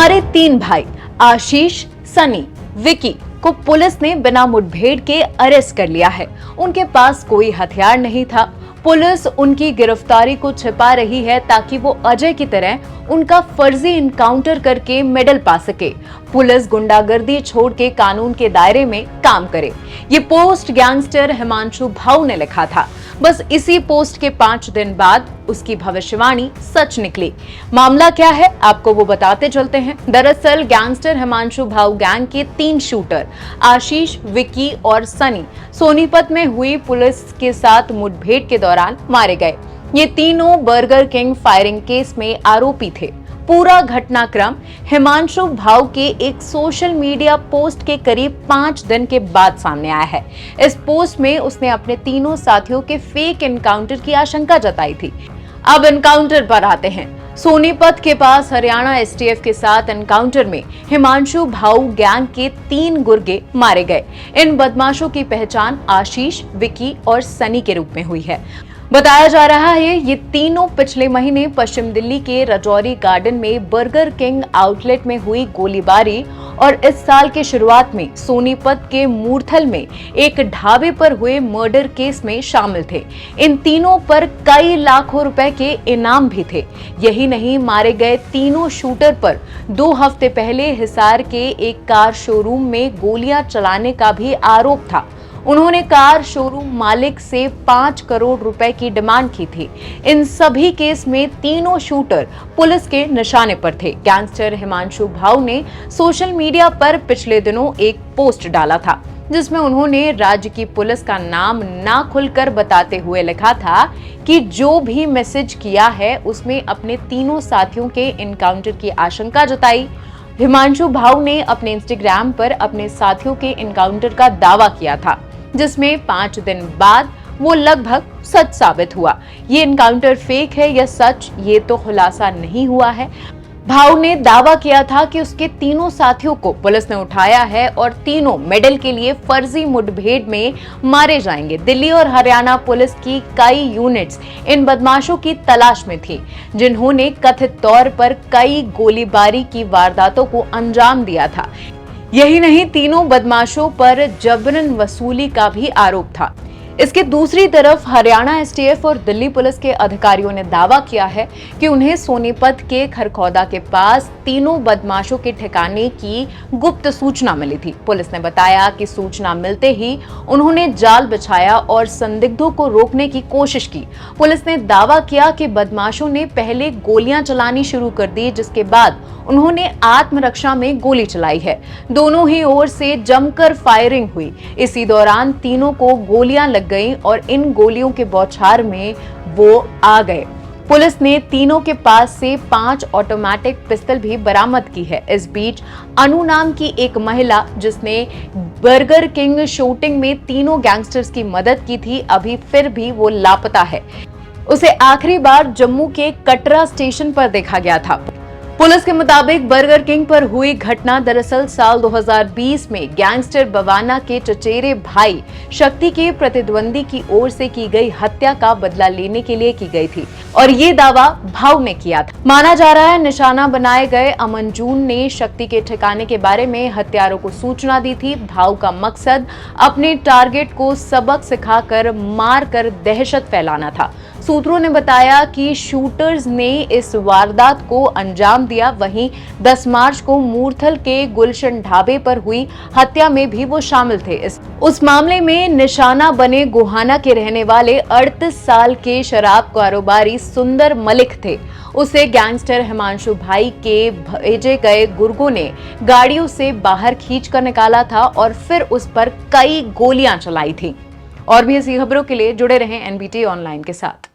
हमारे 3 भाई आशीष, सनी, विकी को पुलिस ने बिना मुठभेड़ के अरेस्ट कर लिया है। उनके पास कोई हथियार नहीं था। पुलिस उनकी गिरफ्तारी को छिपा रही है ताकि वो अजय की तरह उनका फर्जी इनकाउंटर करके मेडल पा सके। पुलिस गुंडागर्दी छोड़ के कानून के दायरे में काम करे। ये पोस्ट गैंगस्टर हिमांशु भाऊ ने लिखा था। बस इसी पोस्ट के 5 दिन बाद उसकी भविष्यवाणी सच निकली। मामला क्या है आपको वो बताते चलते हैं। दरअसल गैंगस्टर हिमांशु भाऊ गैंग के 3 शूटर आशीष, विकी और सनी सोनीपत में हुई पुलिस के साथ मुठभेड़ के दौरान मारे गए। ये तीनों बर्गर किंग फायरिंग केस में आरोपी थे। पूरा घटनाक्रम हिमांशु भाऊ के एक सोशल मीडिया पोस्ट के करीब 5 दिन के बाद सामने आया है। इस पोस्ट में उसने अपने तीनों साथियों के फेक एनकाउंटर की आशंका जताई थी। अब एनकाउंटर पर आते हैं। सोनीपत के पास हरियाणा एसटीएफ के साथ एनकाउंटर में हिमांशु भाऊ गैंग के 3 गुर्गे मारे गए। इन बदमाशों की पहचान आशीष, विकी और सनी के रूप में हुई है। बताया जा रहा है ये तीनों पिछले महीने पश्चिम दिल्ली के राजौरी गार्डन में बर्गर किंग आउटलेट में हुई गोलीबारी और इस साल के शुरुआत में सोनीपत के मूर्थल में एक ढाबे पर हुए मर्डर केस में शामिल थे। इन तीनों पर कई लाखों रुपए के इनाम भी थे। यही नहीं, मारे गए तीनों शूटर पर 2 हफ्ते पहले हिसार के एक कार शोरूम में गोलियां चलाने का भी आरोप था। उन्होंने कार शोरूम मालिक से 5 करोड़ रुपए की डिमांड की थी। इन सभी केस में तीनों शूटर पुलिस के निशाने पर थे। गैंगस्टर हिमांशु भाऊ ने सोशल मीडिया पर पिछले दिनों एक पोस्ट डाला था जिसमें उन्होंने राज्य की पुलिस का नाम ना खुलकर बताते हुए लिखा था कि जो भी मैसेज किया है उसमें अपने तीनों साथियों के इनकाउंटर की आशंका जताई। हिमांशु भाऊ ने अपने इंस्टाग्राम पर अपने साथियों के इनकाउंटर का दावा किया था जिसमें 5 दिन बाद वो लगभग सच साबित हुआ। ये इनकाउंटर फेक है या सच, ये तो खुलासा नहीं हुआ है। भाऊ ने दावा किया था कि उसके तीनों साथियों को पुलिस ने उठाया है और तीनों मेडल के लिए फर्जी मुठभेड़ में मारे जाएंगे। दिल्ली और हरियाणा पुलिस की कई यूनिट्स इन बदमाशों की तलाश में थी जिन्होंने कथित तौर पर कई गोलीबारी की वारदातों को अंजाम दिया था। यही नहीं, तीनों बदमाशों पर जबरन वसूली का भी आरोप था। इसके दूसरी तरफ हरियाणा एसटीएफ और दिल्ली पुलिस के अधिकारियों ने दावा किया है कि उन्हें सोनीपत के खरखौदा के पास तीनों बदमाशों के ठिकाने की गुप्त सूचना मिली थी। पुलिस ने बताया कि सूचना मिलते ही उन्होंने जाल बिछाया और संदिग्धों को रोकने की कोशिश की। पुलिस ने दावा किया कि बदमाशों ने पहले गोलियां चलानी शुरू कर दी, जिसके बाद उन्होंने आत्मरक्षा में गोली चलाई है। दोनों ही ओर से जमकर फायरिंग हुई। इसी दौरान तीनों को गोलियां लग गईं और इन गोलियों के बौछार में वो आ गए। पुलिस ने तीनों के पास से 5 ऑटोमेटिक पिस्टल भी बरामद की है। इस बीच अनु नाम की एक महिला जिसने बर्गर किंग शूटिंग में तीनों गैंगस्टर्स की मदद की थी, अभी फिर भी वो लापता है। उसे आखिरी बार जम्मू के कटरा स्टेशन पर देखा गया था। पुलिस के मुताबिक बर्गर किंग पर हुई घटना दरअसल साल 2020 में गैंगस्टर बवाना के चचेरे भाई शक्ति के प्रतिद्वंदी की ओर से की गई हत्या का बदला लेने के लिए की गई थी और ये दावा भाऊ ने किया था। माना जा रहा है निशाना बनाए गए अमनजून ने शक्ति के ठिकाने के बारे में हत्यारों को सूचना दी थी। भाऊ का मकसद अपने टारगेट को सबक सिखाकर मार कर दहशत फैलाना था। सूत्रों ने बताया कि शूटर्स ने इस वारदात को अंजाम दिया। वहीं 10 मार्च को मूर्थल के गुलशन ढाबे पर हुई हत्या में भी वो शामिल थे। उस मामले में निशाना बने गोहाना के रहने वाले 38 साल के शराब कारोबारी सुंदर मलिक थे। उसे गैंगस्टर हिमांशु भाई के भेजे गए गुर्गों ने गाड़ियों से बाहर खींचकर निकाला था और फिर उस पर कई गोलियां चलाई थी। और भी ऐसी खबरों के लिए जुड़े रहें एनबीटी ऑनलाइन के साथ।